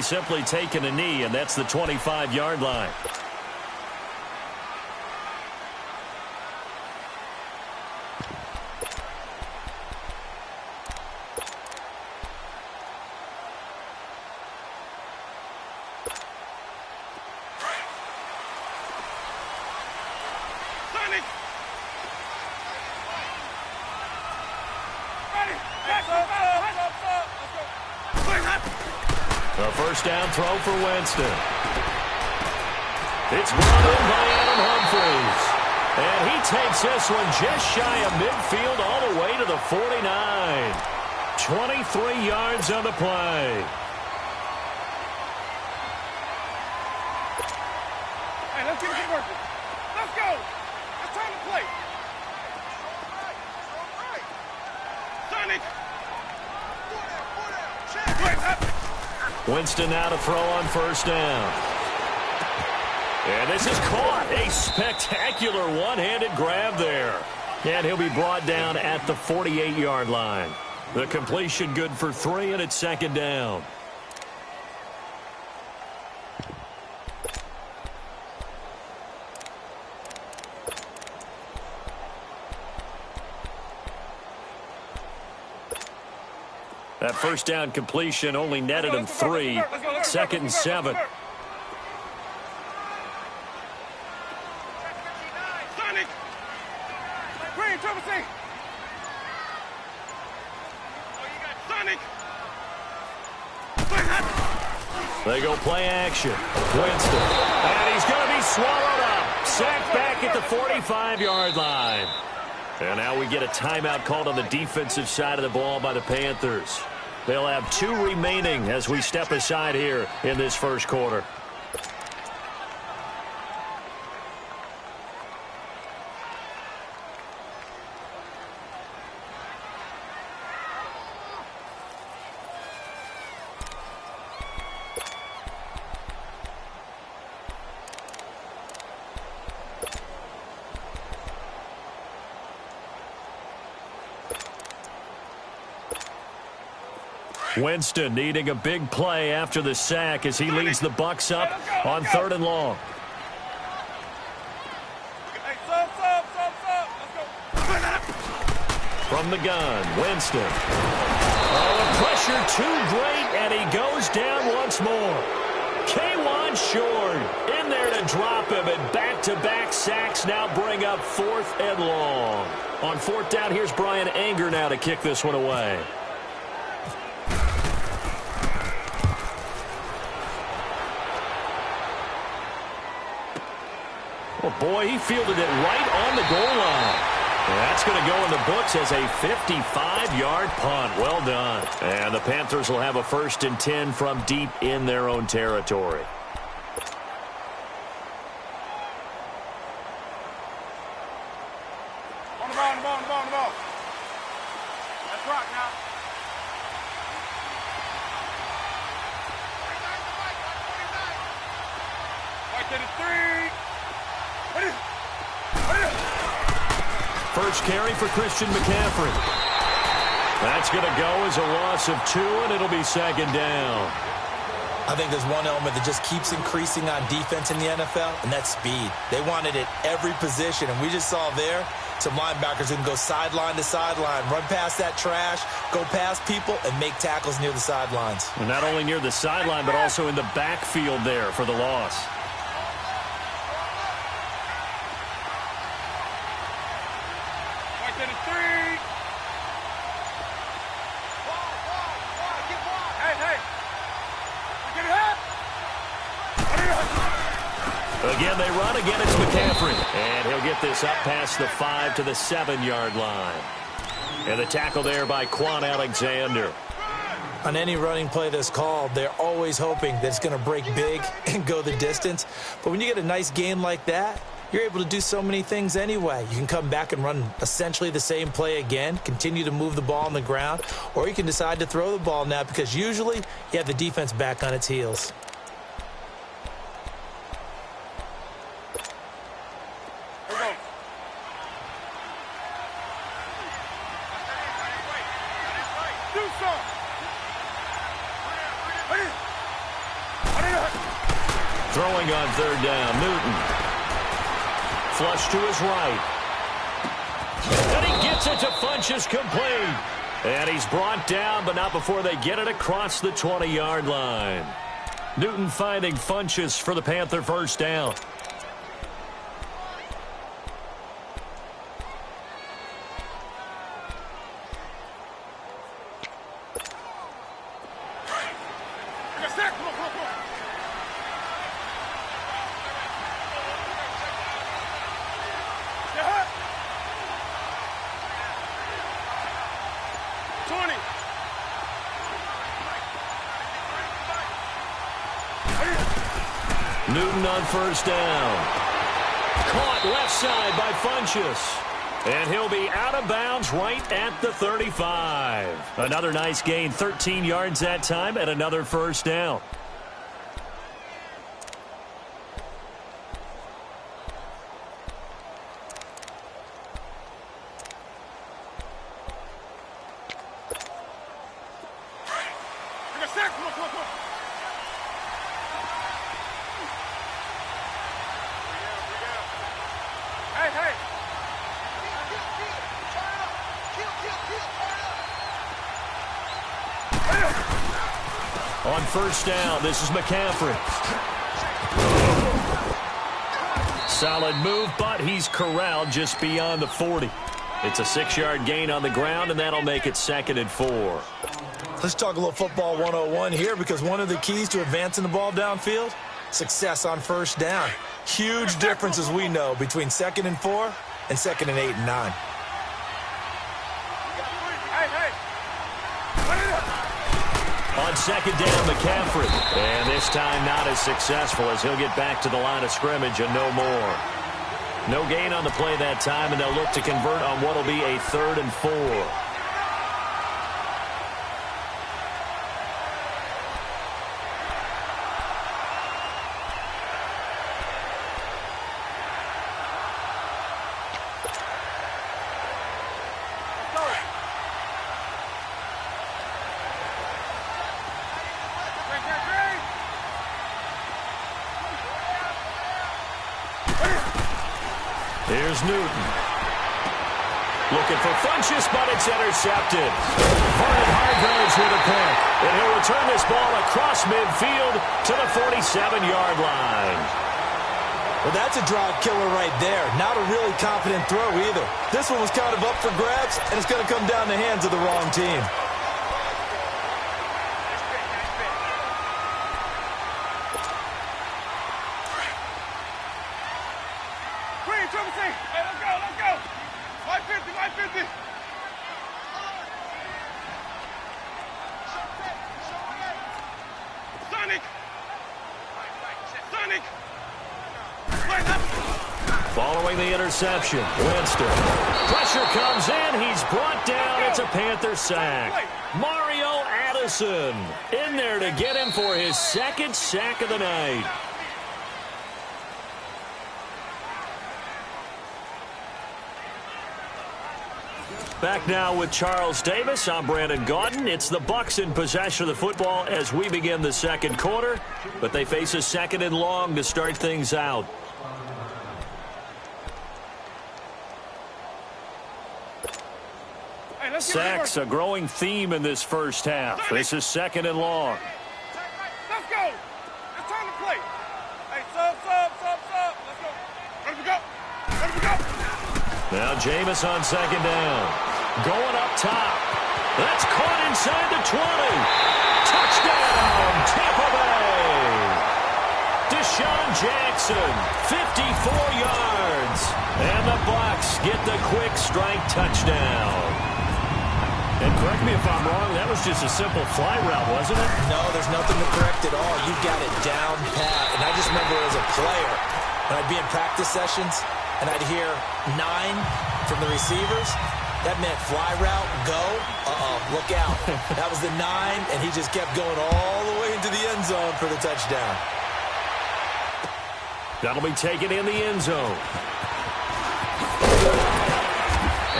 He's simply taken a knee, and that's the 25-yard line. A first down throw for Winston. It's brought in by Adam Humphries. And he takes this one just shy of midfield all the way to the 49. 23 yards on the play. Hey, let's get it working. Let's go. It's time to play. Sonic. Winston now to throw on first down. And this is caught. A spectacular one-handed grab there. And he'll be brought down at the 48-yard line. The completion good for 3, and it's second down. That first down completion only netted him 3. Second and 7. They go play action. Winston. And he's going to be swallowed up. Sacked back at the 45-yard line. And now we get a timeout called on the defensive side of the ball by the Panthers. They'll have 2 remaining as we step aside here in this first quarter. Winston needing a big play after the sack as he leads the Bucs up on 3rd and long. From the gun, Winston. Oh, the pressure too great, and he goes down once more. K1 Short in there to drop him, and back-to-back sacks now bring up 4th and long. On 4th down, here's Brian Anger now to kick this one away. Oh, boy, he fielded it right on the goal line. And that's going to go in the books as a 55-yard punt. Well done. And the Panthers will have a 1st and 10 from deep in their own territory. On the ball. Let's rock now. Right to the 3. First carry for Christian McCaffrey. That's going to go as a loss of 2, and it'll be second down. I think there's one element that just keeps increasing on defense in the NFL, and that's speed. They want it at every position, and we just saw there some linebackers who can go sideline to sideline, run past that trash, go past people, and make tackles near the sidelines. And not only near the sideline, but also in the backfield there for the loss. Again, they run. Again, it's McCaffrey. And he'll get this up past the 5 to the 7-yard line. And the tackle there by Quan Alexander. On any running play that's called, they're always hoping that it's going to break big and go the distance. But when you get a nice gain like that, you're able to do so many things anyway. You can come back and run essentially the same play again, continue to move the ball on the ground, or you can decide to throw the ball now because usually you have the defense back on its heels. Throwing on third down, Newton. Flush to his right. And he gets it to Funchess complete. And he's brought down, but not before they get it across the 20-yard line. Newton finding Funchess for the Panther first down. Newton on first down. Caught left side by Funchess. And he'll be out of bounds right at the 35. Another nice gain, 13 yards that time, and another first down. On first down, this is McCaffrey. Solid move, but he's corralled just beyond the 40. It's a 6-yard gain on the ground, and that'll make it 2nd and 4. Let's talk a little football 101 here, because one of the keys to advancing the ball downfield, success on first down. Huge difference, as we know, between 2nd and 4 and 2nd and 8 and 9. On second down, McCaffrey. And this time not as successful, as he'll get back to the line of scrimmage and no more. No gain on the play that time, and they'll look to convert on what will be a 3rd and 4. Here's Newton. Looking for Funchess, but it's intercepted. Vernon Hargreaves with a pick. And he'll return this ball across midfield to the 47-yard line. Well, that's a drive killer right there. Not a really confident throw either. This one was kind of up for grabs, and it's going to come down the hands of the wrong team. Hey, let's go, let's go. 550, 550. Sonic. Sonic. Following the interception, Winston. Pressure comes in. He's brought down. It's a Panther sack. Mario Addison in there to get him for his 2nd sack of the night. Back now with Charles Davis. I'm Brandon Gaudin. It's the Bucs in possession of the football as we begin the 2nd quarter, but they face a 2nd and long to start things out. Sacks, a growing theme in this first half. This is 2nd and long. Let's go. It's time to play. Hey, sub. Let's go. Ready to go. Ready to go. Now Jameis on 2nd down. Going up top. That's caught inside the 20. Touchdown, Tampa Bay. Deshaun Jackson, 54 yards. And the Bucs get the quick strike touchdown. And correct me if I'm wrong, that was just a simple fly route, wasn't it? No, there's nothing to correct at all. You got it down pat. And I just remember as a player, when I'd be in practice sessions, and I'd hear 9 from the receivers, that meant fly route, go, look out. That was the 9, and he just kept going all the way into the end zone for the touchdown. That'll be taken in the end zone.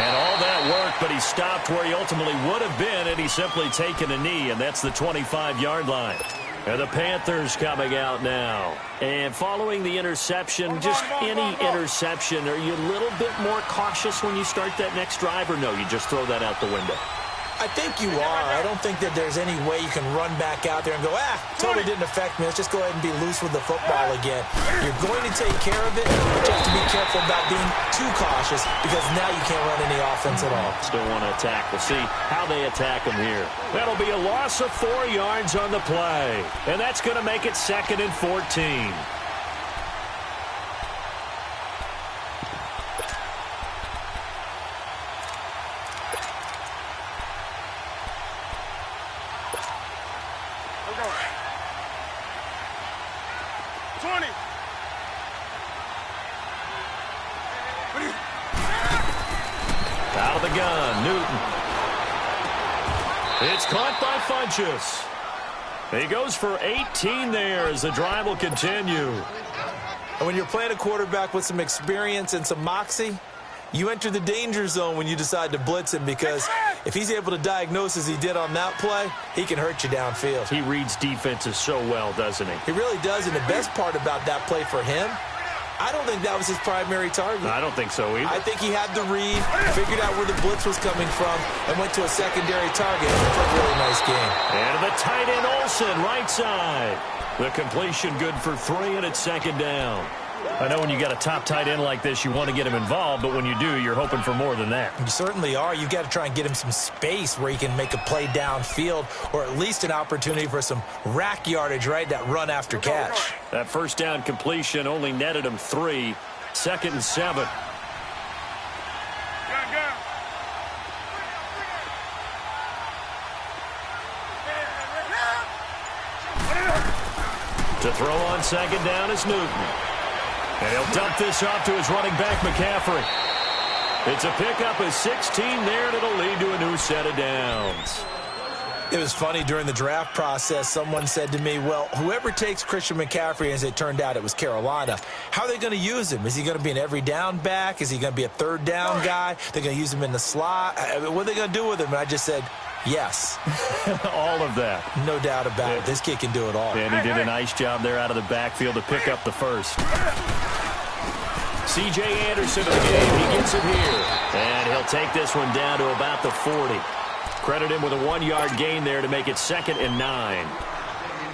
And all that worked, but he stopped where he ultimately would have been, and he's simply taken a knee, and that's the 25-yard line. And the Panthers coming out now. And following the interception, just any interception, are you a little bit more cautious when you start that next drive, or no, you just throw that out the window? I think you are. I don't think that there's any way you can run back out there and go, totally didn't affect me. Let's just go ahead and be loose with the football again. You're going to take care of it, but you have to be careful about being too cautious because now you can't run any offense at all. Still want to attack. We'll see how they attack them here. That'll be a loss of 4 yards on the play, and that's going to make it 2nd and 14. Out of the gun, Newton. It's caught by Funchess. He goes for 18 there as the drive will continue. And when you're playing a quarterback with some experience and some moxie, you enter the danger zone when you decide to blitz him, because if he's able to diagnose as he did on that play, he can hurt you downfield. He reads defenses so well, doesn't he? He really does, and the best part about that play for him, I don't think that was his primary target. I don't think so either. I think he had the read, figured out where the blitz was coming from, and went to a secondary target for a really nice game. And the tight end Olsen, right side. The completion good for 3, and it's 2nd down. I know when you got a top tight end like this, you want to get him involved, but when you do, you're hoping for more than that. You certainly are. You've got to try and get him some space where he can make a play downfield, or at least an opportunity for some rack yardage, right? That run after catch. That first down completion only netted him 3. 2nd and 7. To throw on 2nd down is Newton. And he'll dump this off to his running back, McCaffrey. It's a pickup of 16 there, and it'll lead to a new set of downs. It was funny during the draft process. Someone said to me, well, whoever takes Christian McCaffrey, as it turned out it was Carolina, how are they going to use him? Is he going to be an every down back? Is he going to be a 3rd down guy? They're going to use him in the slot? What are they going to do with him? And I just said, yes. All of that. No doubt about it. This kid can do it all. And he did a nice job there out of the backfield to pick up the first. C.J. Anderson in the game. He gets it here. And he'll take this one down to about the 40. Credit him with a 1-yard gain there to make it 2nd and 9.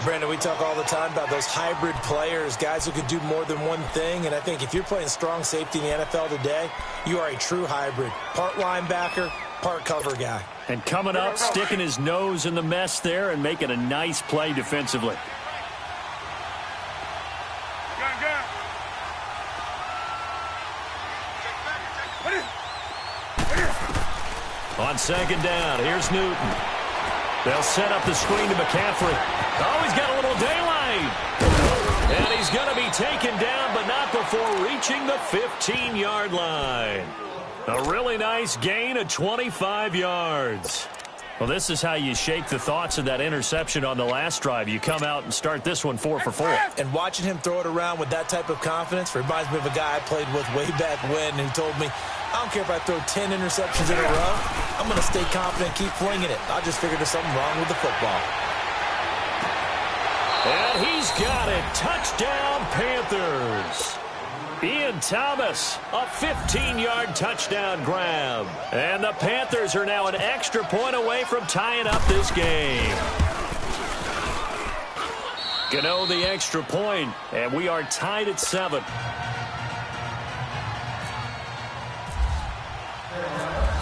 Brandon, we talk all the time about those hybrid players, guys who could do more than one thing. And I think if you're playing strong safety in the NFL today, you are a true hybrid. Part linebacker, part cover guy. And coming up, sticking his nose in the mess there and making a nice play defensively. On 2nd down, here's Newton. They'll set up the screen to McCaffrey. Oh, he's got a little daylight. And he's going to be taken down, but not before reaching the 15-yard line. A really nice gain of 25 yards. Well, this is how you shake the thoughts of that interception on the last drive. You come out and start this one 4 for 4. And watching him throw it around with that type of confidence reminds me of a guy I played with way back when who told me, I don't care if I throw 10 interceptions in a row. I'm going to stay confident, keep flinging it. I just figured there's something wrong with the football. And he's got it. Touchdown, Panthers. Ian Thomas, a 15-yard touchdown grab. And the Panthers are now an extra point away from tying up this game. Gano the extra point, and we are tied at 7.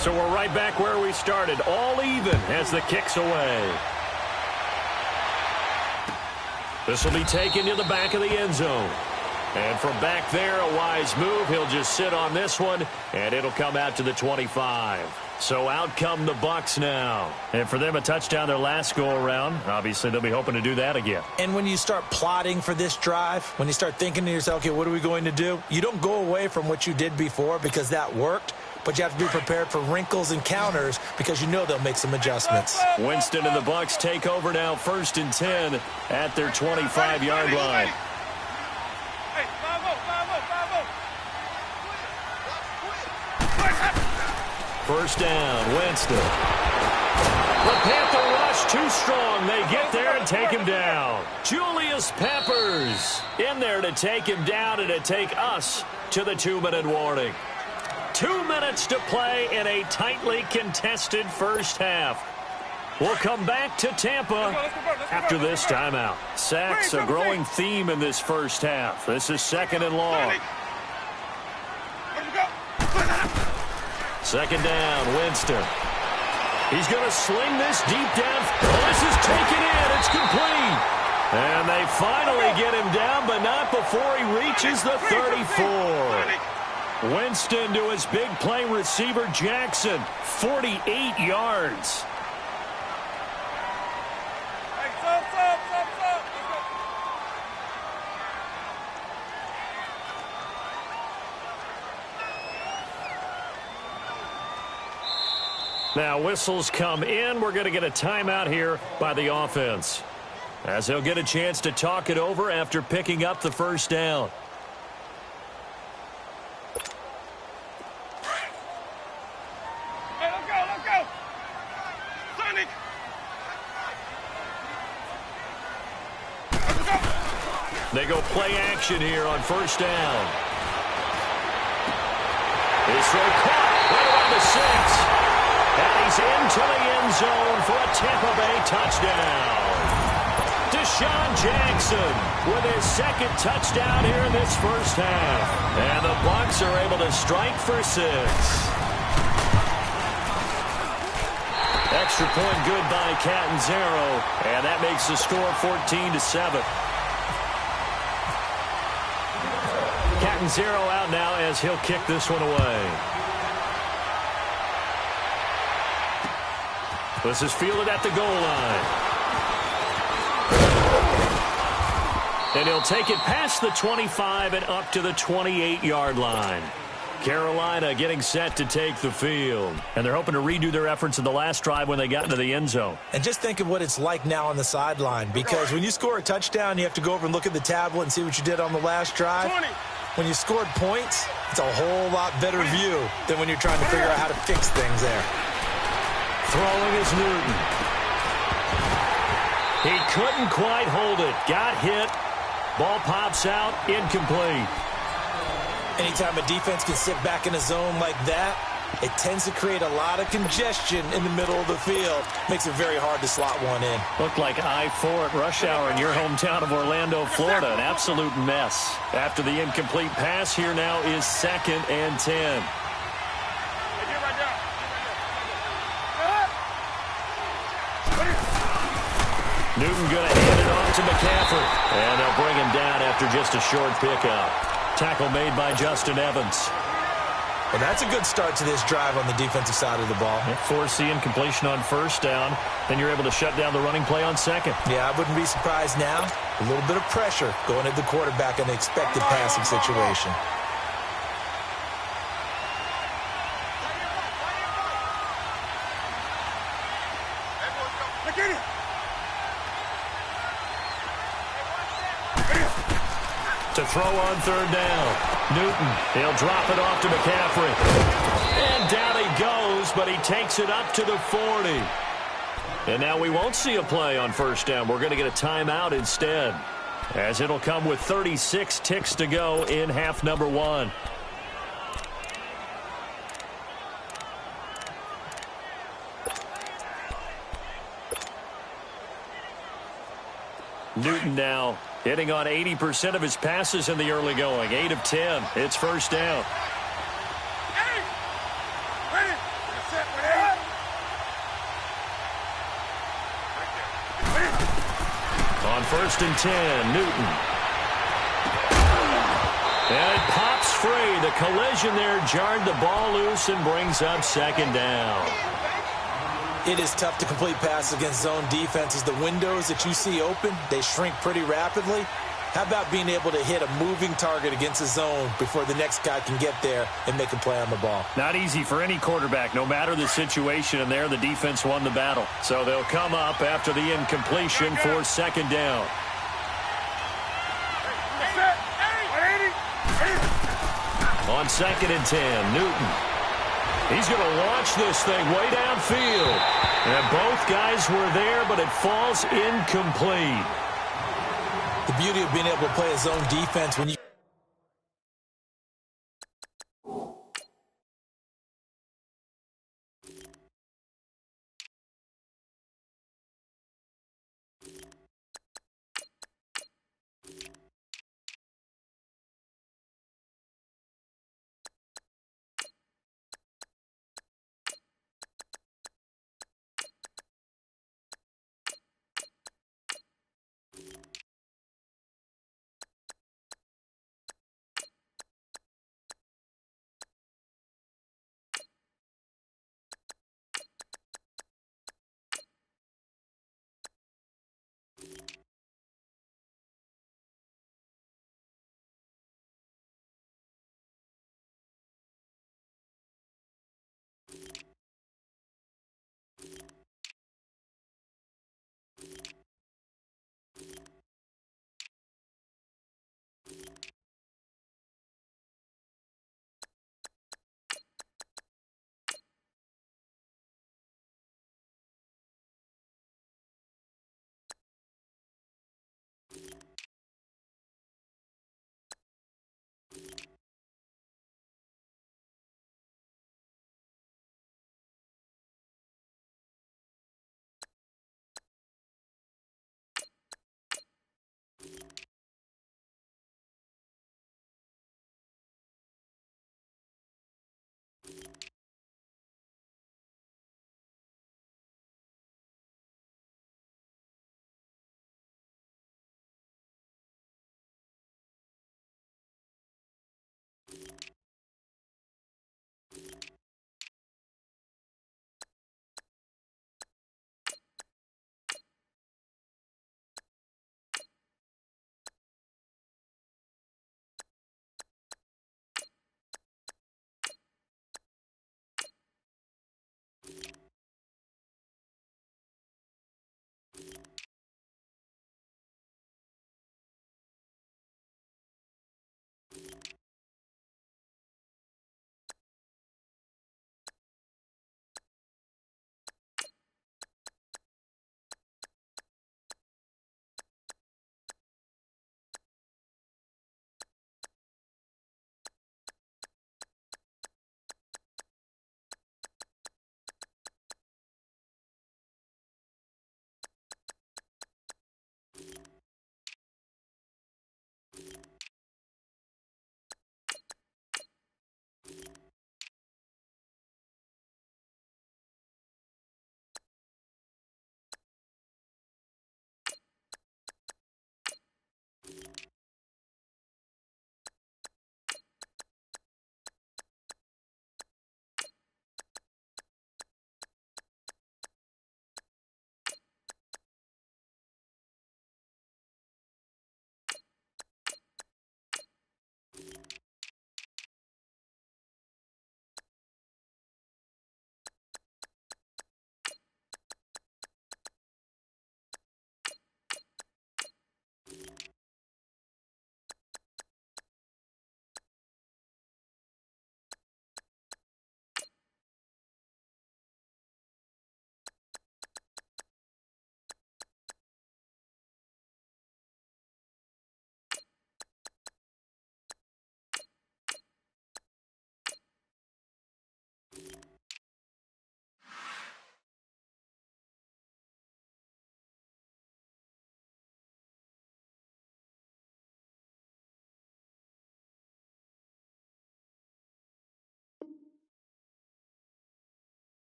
So we're right back where we started, all even as the kick's away. This will be taken to the back of the end zone. And from back there, a wise move. He'll just sit on this one, and it'll come out to the 25. So out come the Bucs now. And for them, a touchdown their last go-around. Obviously, they'll be hoping to do that again. And when you start plotting for this drive, when you start thinking to yourself, okay, what are we going to do? You don't go away from what you did before because that worked. But you have to be prepared for wrinkles and counters because you know they'll make some adjustments. Winston and the Bucs take over now, 1st and 10 at their 25-yard line. First down, Winston. The Panther rush too strong. They get there and take him down. Julius Peppers in there to take him down and to take us to the 2-minute warning. 2 minutes to play in a tightly contested first half. We'll come back to Tampa after this timeout. Sacks, a growing theme in this first half. This is 2nd and long. Second down, Winston. He's going to sling this deep down. Oh, this is taken in. It's complete. And they finally get him down, but not before he reaches the 34. Winston to his big play receiver, Jackson. 48 yards. Now whistles come in. We're going to get a timeout here by the offense, as they'll get a chance to talk it over after picking up the first down. Hey, let's go. Sonic. Let's go. They go play action here on first down. His throw caught right around the 6. And he's into the end zone for a Tampa Bay touchdown. Deshaun Jackson with his 2nd touchdown here in this first half. And the Bucs are able to strike for 6. Extra point good by Catanzaro. And that makes the score 14-7. Catanzaro out now as he'll kick this one away. This is fielded at the goal line. And he'll take it past the 25 and up to the 28-yard line. Carolina getting set to take the field. And they're hoping to redo their efforts in the last drive when they got into the end zone. And just think of what it's like now on the sideline, because when you score a touchdown, you have to go over and look at the tablet and see what you did on the last drive. When you scored points, it's a whole lot better view than when you're trying to figure out how to fix things there. Throwing is Newton. He couldn't quite hold it. Got hit. Ball pops out. Incomplete. Anytime a defense can sit back in a zone like that, it tends to create a lot of congestion in the middle of the field. Makes it very hard to slot one in. Looked like I-4 at rush hour in your hometown of Orlando, Florida. An absolute mess. After the incomplete pass, here now is 2nd and 10. Newton going to hand it off to McCaffrey. And they'll bring him down after just a short pickup. Tackle made by Justin Evans. Well, that's a good start to this drive on the defensive side of the ball. Force the incompletion on first down. Then you're able to shut down the running play on 2nd. Yeah, I wouldn't be surprised now. A little bit of pressure going at the quarterback in the expected passing situation. To throw on 3rd down. Newton, he'll drop it off to McCaffrey. And down he goes, but he takes it up to the 40. And now we won't see a play on first down. We're going to get a timeout instead, as it'll come with 36 ticks to go in half number 1. Newton now hitting on 80% of his passes in the early going. 8 of 10. It's first down. On 1st and 10, Newton. And it pops free. The collision there jarred the ball loose and brings up 2nd down. It is tough to complete passes against zone defenses. The windows that you see open, they shrink pretty rapidly. How about being able to hit a moving target against a zone before the next guy can get there and make a play on the ball? Not easy for any quarterback, no matter the situation, and there the defense won the battle. So they'll come up after the incompletion for 2nd down. On 2nd and 10, Newton. He's going to launch this thing way downfield. And both guys were there, but it falls incomplete. The beauty of being able to play a zone defense when you can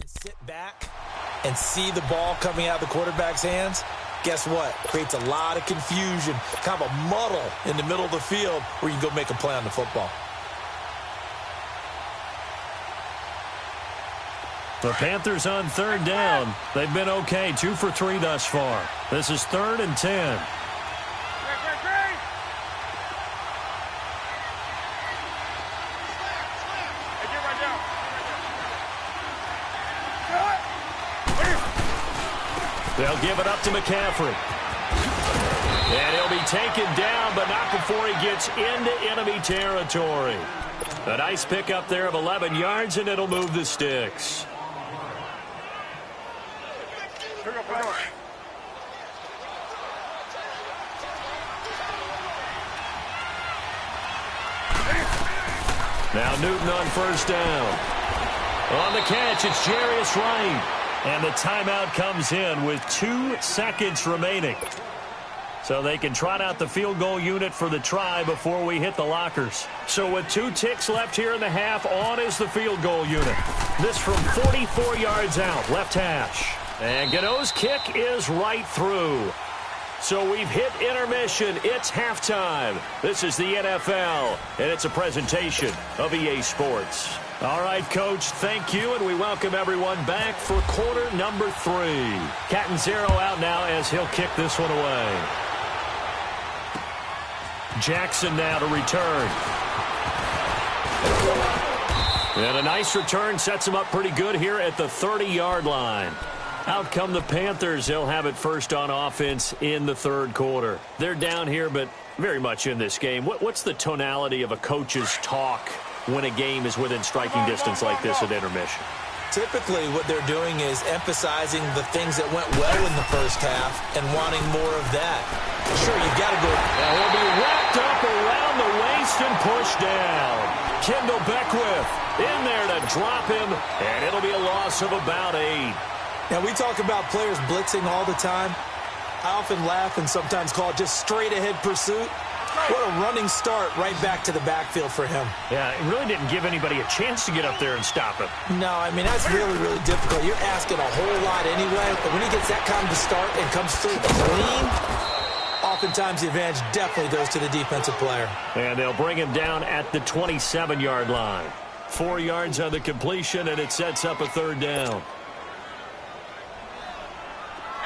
sit back and see the ball coming out of the quarterback's hands, guess what? Creates a lot of confusion, kind of a muddle in the middle of the field where you can go make a play on the football. The Panthers on third down. They've been okay, 2 for 3 thus far. This is 3rd and 10. They'll give it up to McCaffrey. And he'll be taken down, but not before he gets into enemy territory. A nice pickup there of 11 yards, and it'll move the sticks. Now Newton on first down. On the catch, it's Jarius Wright. And the timeout comes in with 2 seconds remaining. So they can trot out the field goal unit for the try before we hit the lockers. So with 2 ticks left here in the half, on is the field goal unit. This from 44 yards out, left hash. And Gano's kick is right through. So we've hit intermission. It's halftime. This is the NFL, and it's a presentation of EA Sports. All right, Coach, thank you, and we welcome everyone back for quarter number 3. Catanzaro out now as he'll kick this one away. Jackson now to return. And a nice return sets him up pretty good here at the 30-yard line. Out come the Panthers. They'll have it first on offense in the third quarter. They're down here, but very much in this game. What's the tonality of a coach's talk when a game is within striking distance like this at intermission? Typically, what they're doing is emphasizing the things that went well in the first half and wanting more of that. Sure, you've got to go. And he'll be wrapped up around the waist and pushed down. Kendall Beckwith in there to drop him, and it'll be a loss of about 8. Now, we talk about players blitzing all the time. I often laugh and sometimes call it just straight-ahead pursuit. What a running start right back to the backfield for him. Yeah, it really didn't give anybody a chance to get up there and stop him. No, I mean, that's really, really difficult. You're asking a whole lot anyway, but when he gets that kind of start and comes through clean, oftentimes the advantage definitely goes to the defensive player. And they'll bring him down at the 27-yard line. 4 yards on the completion, and it sets up a third down.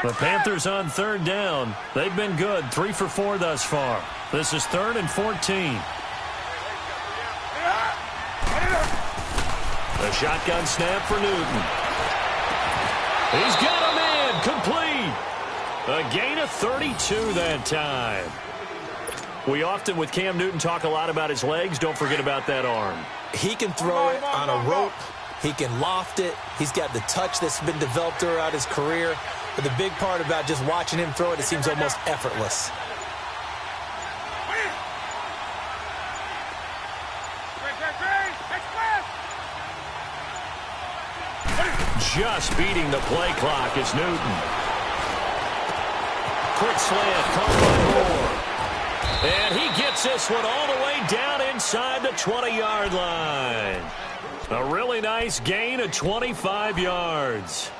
The Panthers on third down. They've been good, 3 for 4 thus far. This is 3rd and 14. A shotgun snap for Newton. He's got him in, complete. A gain of 32 that time. We often, with Cam Newton, talk a lot about his legs. Don't forget about that arm. He can throw it on a rope. He can loft it. He's got the touch that's been developed throughout his career. But the big part about just watching him throw it, it seems almost effortless. Just beating the play clock is Newton. Quick slant, caught by Moore. And he gets this one all the way down inside the 20-yard line. A really nice gain of 25 yards.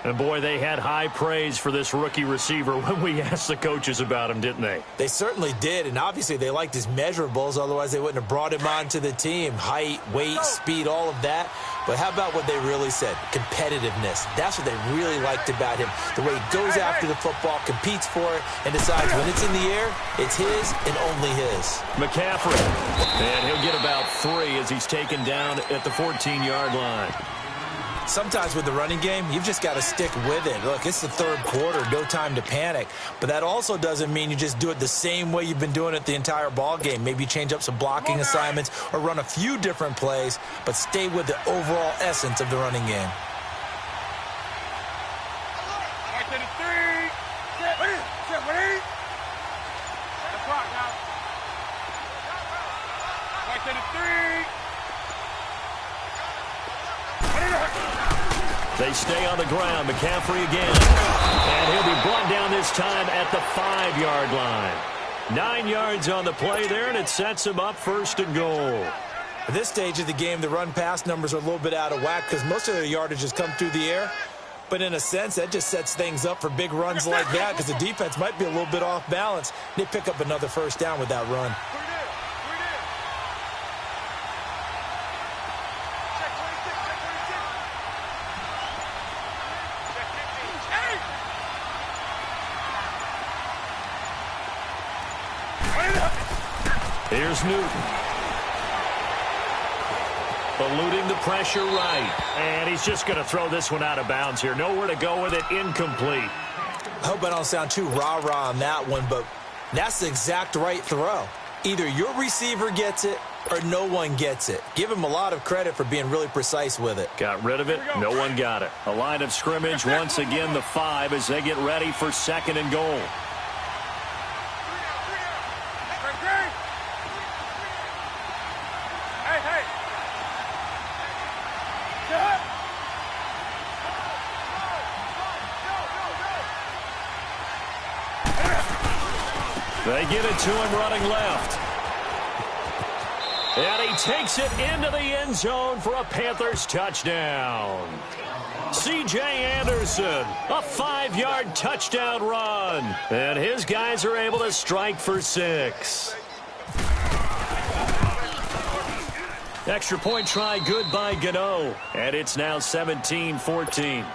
And, boy, they had high praise for this rookie receiver when we asked the coaches about him, didn't they? They certainly did, and obviously they liked his measurables. Otherwise, they wouldn't have brought him onto the team. Height, weight, speed, all of that. But how about what they really said? Competitiveness. That's what they really liked about him. The way he goes after the football, competes for it, and decides when it's in the air, it's his and only his. McCaffrey. And he'll get about 3 as he's taken down at the 14-yard line. Sometimes with the running game, you've just got to stick with it. Look, it's the third quarter, no time to panic. But that also doesn't mean you just do it the same way you've been doing it the entire ball game. Maybe change up some blocking assignments or run a few different plays, but stay with the overall essence of the running game. They stay on the ground. McCaffrey again. And he'll be brought down this time at the 5-yard line. 9 yards on the play there, and it sets him up 1st and goal. At this stage of the game, the run-pass numbers are a little bit out of whack because most of their yardage has come through the air. But in a sense, that just sets things up for big runs like that because the defense might be a little bit off balance. They pick up another first down with that run. Here's Newton. Eluding the pressure right. And he's just going to throw this one out of bounds here. Nowhere to go with it. Incomplete. I hope I don't sound too rah-rah on that one, but that's the exact right throw. Either your receiver gets it or no one gets it. Give him a lot of credit for being really precise with it. Got rid of it. No one got it. A line of scrimmage once again, the 5 as they get ready for 2nd and goal. They give it to him running left. And he takes it into the end zone for a Panthers touchdown. C.J. Anderson, a 5-yard touchdown run. And his guys are able to strike for 6. Extra point try good by Gano. And it's now 17-14.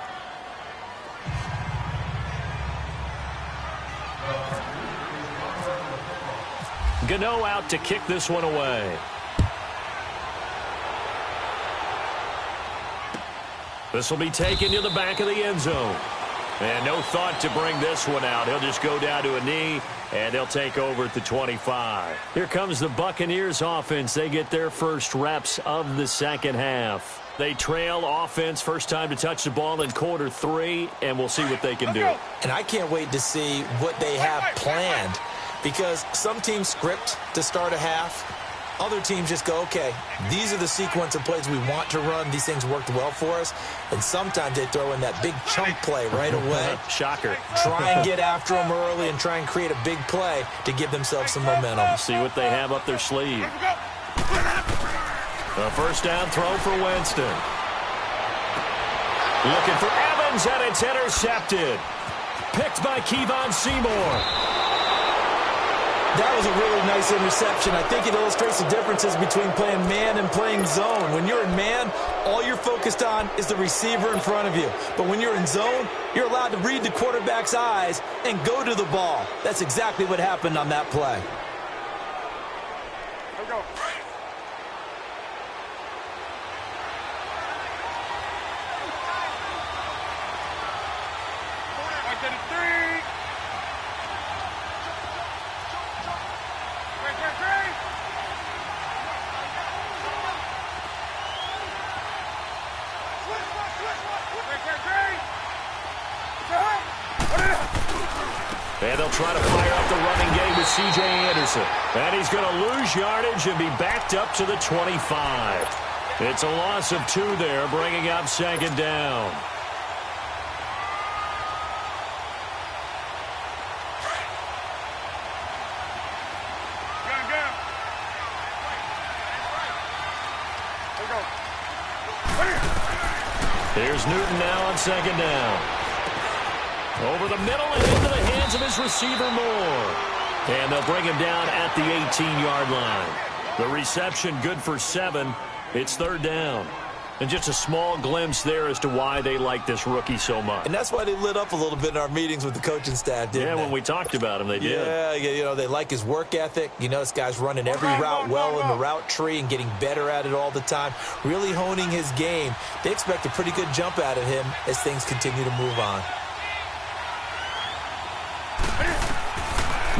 Gano out to kick this one away. This will be taken to the back of the end zone. And no thought to bring this one out. He'll just go down to a knee, and they'll take over at the 25. Here comes the Buccaneers offense. They get their first reps of the second half. They trail offense, first time to touch the ball in quarter 3, and we'll see what they can do. And I can't wait to see what they have planned, because some teams script to start a half. Other teams just go, okay, these are the sequence of plays we want to run. These things worked well for us. And sometimes they throw in that big chunk play right away. Shocker. Try and get after them early and try and create a big play to give themselves some momentum. See what they have up their sleeve. A first down throw for Winston. Looking for Evans, and it's intercepted. Picked by Kevon Seymour. That was a really nice interception. I think it illustrates the differences between playing man and playing zone. When you're in man, all you're focused on is the receiver in front of you. But when you're in zone, you're allowed to read the quarterback's eyes and go to the ball. That's exactly what happened on that play. Here we go. And they'll try to fire up the running game with C.J. Anderson. And he's going to lose yardage and be backed up to the 25. It's a loss of 2 there, bringing up 2nd down. Here's Newton now on 2nd down. Over the middle and into the hands of his receiver Moore. And they'll bring him down at the 18-yard line. The reception good for 7. It's 3rd down. And just a small glimpse there as to why they like this rookie so much. And that's why they lit up a little bit in our meetings with the coaching staff, didn't they? Yeah, when we talked about him, they did. Yeah, you know, they like his work ethic. You know, this guy's running every route well in the route tree and getting better at it all the time, really honing his game. They expect a pretty good jump out of him as things continue to move on.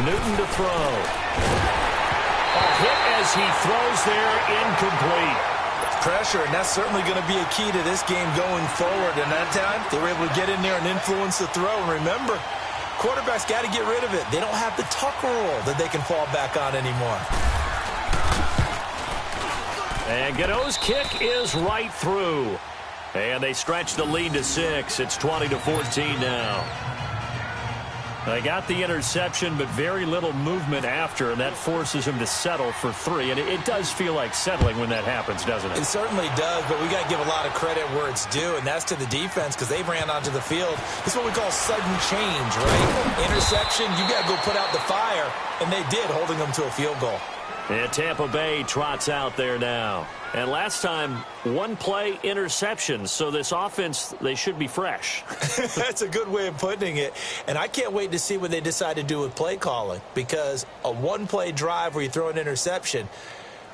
Newton to throw. A hit as he throws there, incomplete. Pressure, and that's certainly going to be a key to this game going forward. And that time, they were able to get in there and influence the throw. And remember, quarterbacks got to get rid of it. They don't have the tuck rule that they can fall back on anymore. And Gano's kick is right through. And they stretch the lead to 6. It's 20-14 now. They got the interception, but very little movement after, and that forces him to settle for 3. And it does feel like settling when that happens, doesn't it? It certainly does, but we got to give a lot of credit where it's due, and that's to the defense because they ran onto the field. This is what we call sudden change, right? Interception, you got to go put out the fire, and they did, holding them to a field goal. And Tampa Bay trots out there now. And last time, 1-play interception. So this offense, they should be fresh. That's a good way of putting it. And I can't wait to see what they decide to do with play calling. Because a 1-play drive where you throw an interception,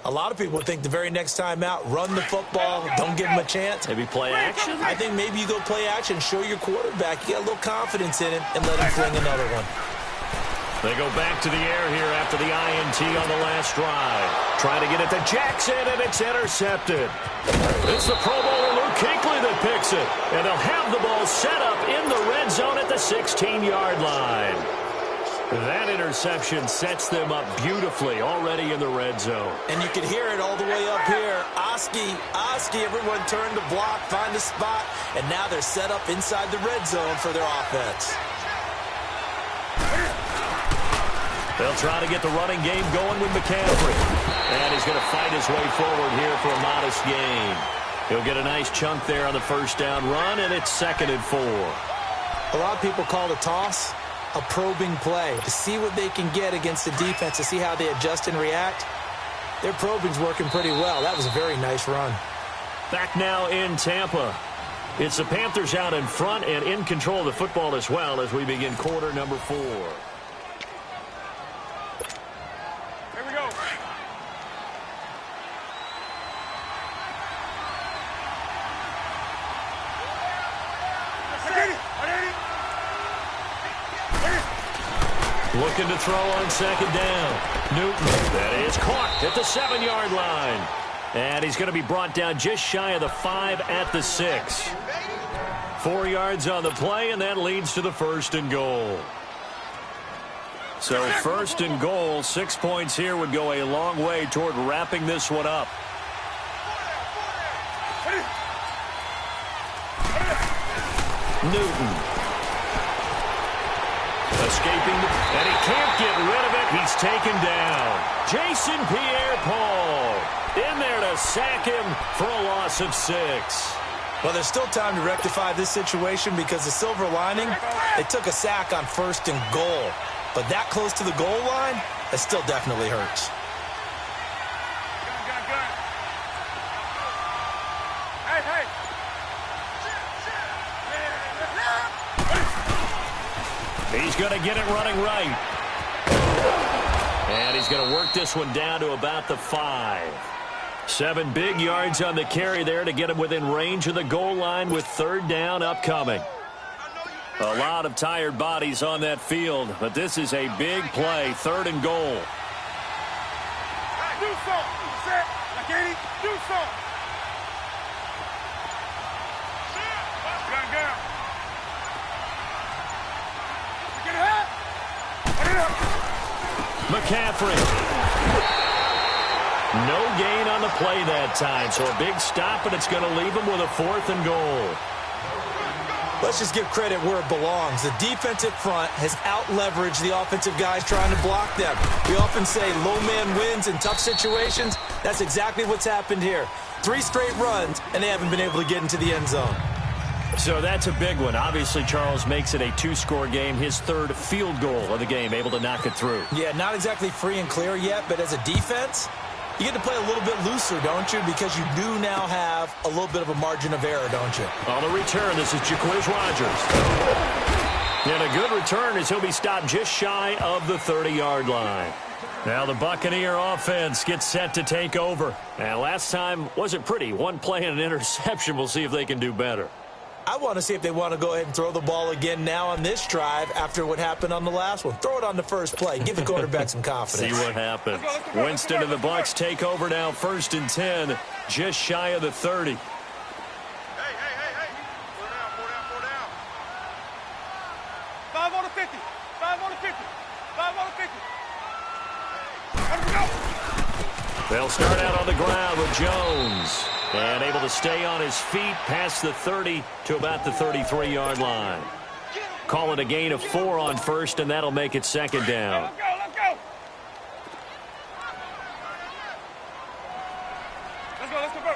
A lot of people think the very next time out, run the football, don't give him a chance. Maybe play action? I think maybe you go play action, show your quarterback you got a little confidence in him, and let him fling another one. They go back to the air here after the INT on the last drive. Trying to get it to Jackson, and it's intercepted. It's the Pro Bowler Luke Kuechly that picks it. And they'll have the ball set up in the red zone at the 16-yard line. That interception sets them up beautifully already in the red zone. And you can hear it all the way up here. Oski, everyone turned to block, find a spot, and now they're set up inside the red zone for their offense. They'll try to get the running game going with McCaffrey. And he's going to fight his way forward here for a modest gain. He'll get a nice chunk there on the first down run, and it's 2nd and 4. A lot of people call the toss a probing play to see what they can get against the defense, to see how they adjust and react. Their probing's working pretty well. That was a very nice run. Back now in Tampa. It's the Panthers out in front and in control of the football as well as we begin quarter number 4. Here we go. Looking to throw on 2nd down. Newton, that is caught at the 7-yard line. And he's going to be brought down just shy of the 5 at the 6. 4 yards on the play, and that leads to the 1st and goal. So 1st and goal, 6 points here would go a long way toward wrapping this one up. Newton. Escaping, and he can't get rid of it. He's taken down. Jason Pierre-Paul in there to sack him for a loss of 6. Well, there's still time to rectify this situation because the silver lining, they took a sack on 1st and goal. But that close to the goal line, that still definitely hurts. Hey. He's going to get it running right. And he's going to work this one down to about the 5. 7 big yards on the carry there to get him within range of the goal line with 3rd down upcoming. A lot of tired bodies on that field, but this is a big play, 3rd and goal. Do something. Set. Like Eddie, do something. Gun. Get it up. McCaffrey. No gain on the play that time, so a big stop, and it's going to leave him with a 4th and goal. Let's just give credit where it belongs. The defensive front has out-leveraged the offensive guys trying to block them. We often say low man wins in tough situations. That's exactly what's happened here. 3 straight runs, and they haven't been able to get into the end zone. So that's a big one. Obviously, Charles makes it a 2-score game. His 3rd field goal of the game, able to knock it through. Yeah, not exactly free and clear yet, but as a defense, you get to play a little bit looser, don't you? Because you do now have a little bit of a margin of error, don't you? On the return, this is Jacquizz Rodgers. And a good return as he'll be stopped just shy of the 30-yard line. Now the Buccaneer offense gets set to take over. And last time wasn't pretty. 1 play and an interception. We'll see if they can do better. I want to see if they want to go ahead and throw the ball again now on this drive after what happened on the last one. Throw it on the first play. Give the quarterback some confidence. See what happens. Winston and the Bucs take over now, 1st and 10, just shy of the 30. Hey. Four down. 5 on the 50. 5 on the 50. 5 on the 50. Let him go. They'll start out on the ground with Jones. And able to stay on his feet past the 30 to about the 33-yard line. Call it a gain of 4 on 1st, and that'll make it 2nd down. Let's go. Let's convert.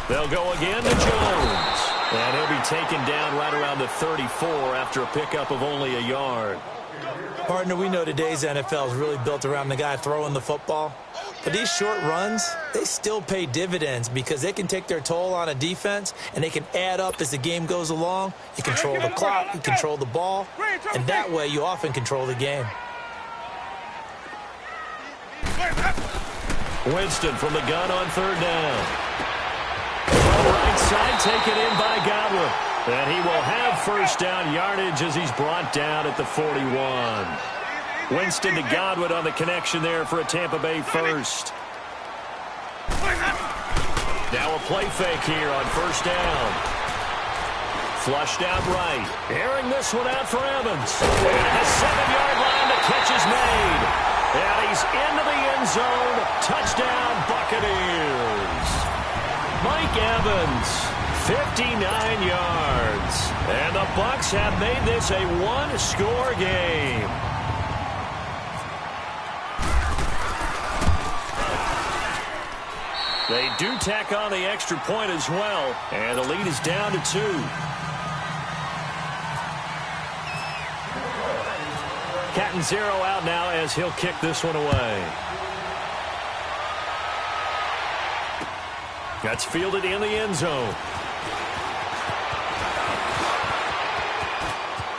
They'll go again to Jones. And he'll be taken down right around the 34 after a pickup of only a yard. Partner, we know today's NFL is really built around the guy throwing the football. But these short runs, they still pay dividends because they can take their toll on a defense, and they can add up as the game goes along. You control the clock, you control the ball, and that way you often control the game. Winston from the gun on third down. Right side taken in by Godwin. And he will have first down yardage as he's brought down at the 41. Winston to Godwin on the connection there for a Tampa Bay first. Now a play fake here on first down. Flushed out right. Airing this one out for Evans. And at the 7-yard line, the catch is made. And he's into the end zone. Touchdown, Buccaneers. Mike Evans, 59 yards. And the Bucs have made this a one-score game. They do tack on the extra point as well. And the lead is down to 2. Cat and 0 out now as he'll kick this one away. That's fielded in the end zone.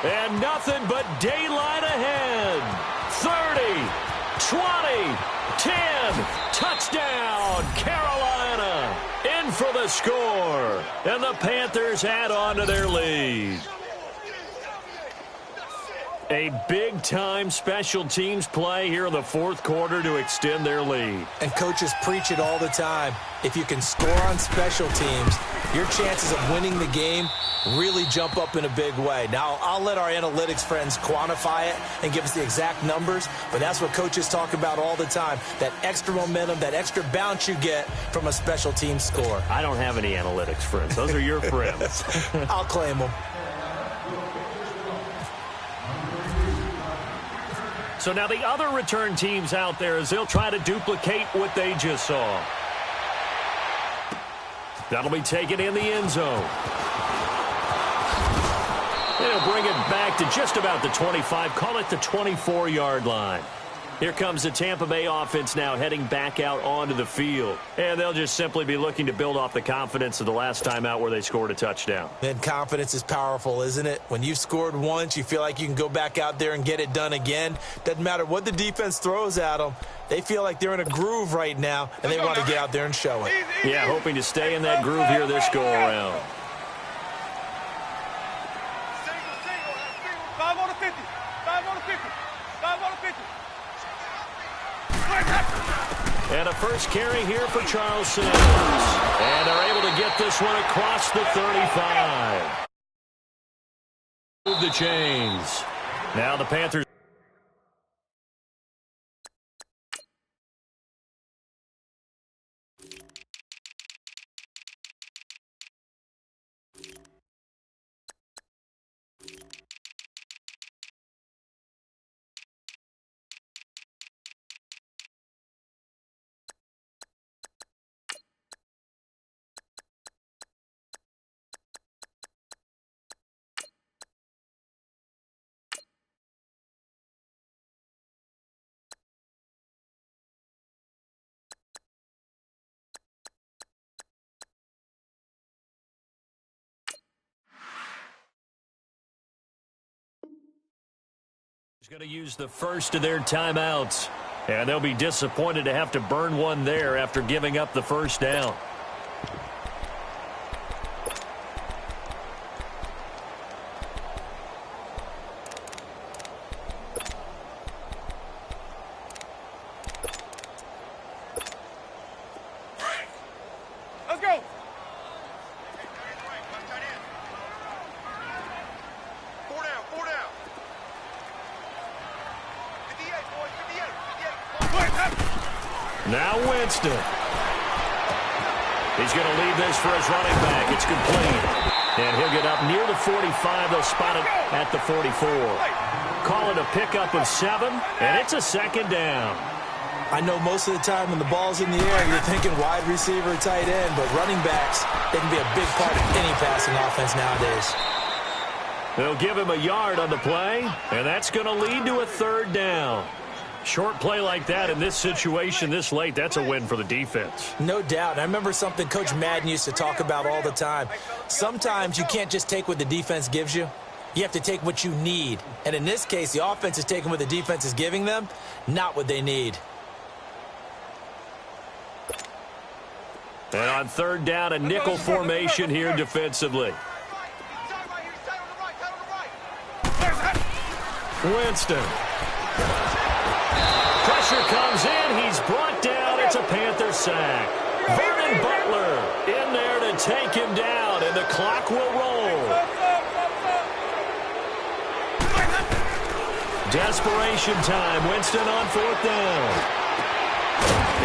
And nothing but daylight ahead. 30, 20, 10, touchdown, Carolina. In for the score. And the Panthers add on to their lead. A big-time special teams play here in the fourth quarter to extend their lead. And coaches preach it all the time. If you can score on special teams, your chances of winning the game really jump up in a big way. Now, I'll let our analytics friends quantify it and give us the exact numbers, but that's what coaches talk about all the time, that extra momentum, that extra bounce you get from a special team score. I don't have any analytics friends. Those are your friends. I'll claim them. So now the other return teams out there as they'll try to duplicate what they just saw. That'll be taken in the end zone. They'll bring it back to just about the 25, call it the 24-yard line. Here comes the Tampa Bay offense now heading back out onto the field. And they'll just simply be looking to build off the confidence of the last time out where they scored a touchdown. And confidence is powerful, isn't it? When you've scored once, you feel like you can go back out there and get it done again. Doesn't matter what the defense throws at them. They feel like they're in a groove right now, and they want to get out there and show it. Yeah, hoping to stay in that groove here this go-around. 5 on the 50. 5 on the 50. 5 on the 50. And a first carry here for Charles Sims. And they're able to get this one across the 35. Move the chains. Now the Panthers. Going to use the first of their timeouts. And they'll be disappointed to have to burn one there after giving up the first down. Let's go. 4 down, 4 down. 58, boys, 58. Now Winston. He's going to lead this for his running back. It's complete. And he'll get up near the 45. They'll spot it at the 44. Call it a pickup of 7, and it's a second down. I know most of the time when the ball's in the air, you're thinking wide receiver, tight end, but running backs, they can be a big part of any passing offense nowadays. They'll give him a yard on the play, and that's going to lead to a third down. Short play like that in this situation this late, that's a win for the defense. No doubt. I remember something Coach Madden used to talk about all the time. Sometimes you can't just take what the defense gives you. You have to take what you need. And in this case, the offense is taking what the defense is giving them, not what they need. And on third down, a nickel formation here defensively. Winston. Pressure comes in. He's brought down. It's a Panther sack. Vernon Butler in there to take him down, and the clock will roll. Desperation time. Winston on fourth down.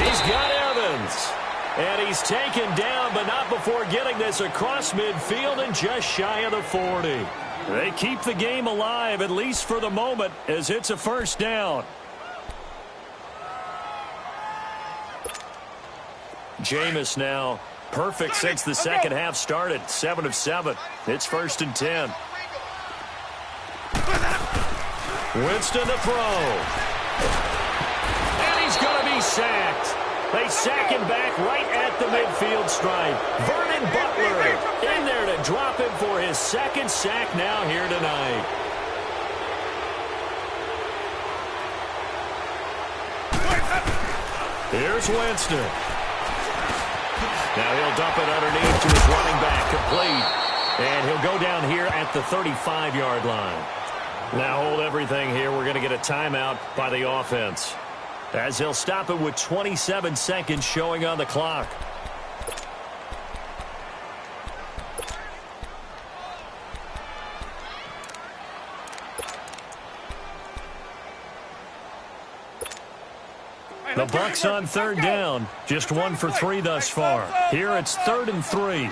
He's got Evans. And he's taken down, but not before getting this across midfield and just shy of the 40. They keep the game alive, at least for the moment, as it's a first down. Jameis now perfect since the second half started. 7 of 7. It's 1st and 10. Winston to throw. And he's going to be sacked. They sack him back right at the midfield stripe. Vernon Butler in there to drop him for his second sack now here tonight. Here's Winston. Now he'll dump it underneath to his running back, complete. And he'll go down here at the 35-yard line. Now hold everything here. We're going to get a timeout by the offense, as he'll stop it with 27 seconds showing on the clock. The Bucs on third down. Just 1 for 3 thus far. Here it's 3rd and 3.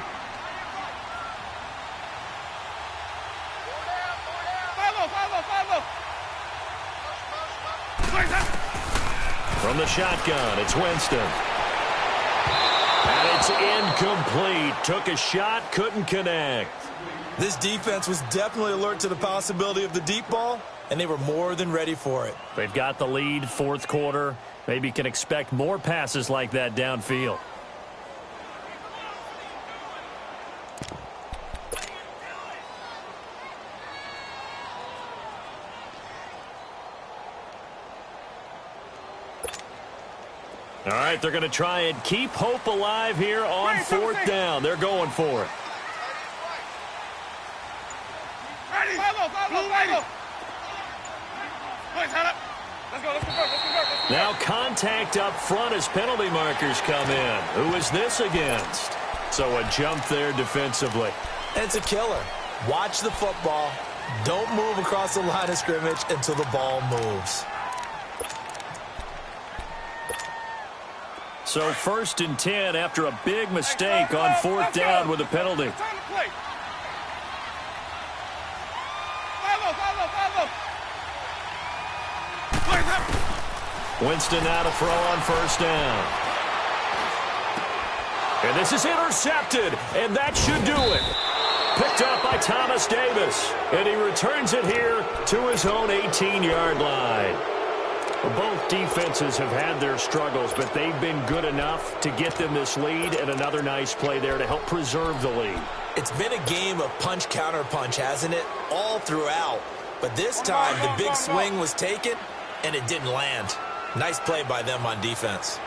From the shotgun, it's Winston. And it's incomplete. Took a shot, couldn't connect. This defense was definitely alert to the possibility of the deep ball, and they were more than ready for it. They've got the lead, fourth quarter. Maybe can expect more passes like that downfield. All right, they're going to try and keep hope alive here on fourth down. They're going for it. Now contact up front as penalty markers come in. Who is this against? So a jump there defensively. And it's a killer. Watch the football. Don't move across the line of scrimmage until the ball moves. So 1st and 10 after a big mistake on fourth down with a penalty. Winston now to throw on first down. And this is intercepted, and that should do it. Picked up by Thomas Davis, and he returns it here to his own 18-yard line. Both defenses have had their struggles, but they've been good enough to get them this lead, and another nice play there to help preserve the lead. It's been a game of punch-counter-punch, hasn't it? All throughout. But this time, the big swing was taken, and it didn't land. Nice play by them on defense.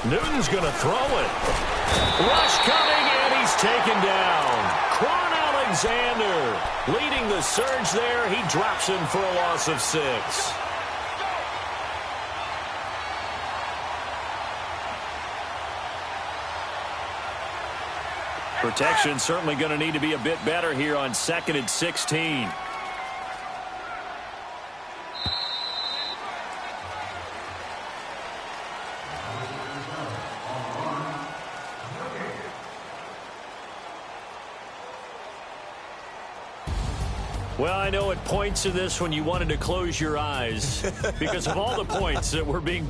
Newton's going to throw it. Rush coming, and he's taken down. Quan Alexander leading the surge there. He drops him for a loss of 6. Protection certainly going to need to be a bit better here on 2nd and 16. Well, I know at points in this when you wanted to close your eyes because of all the points that were being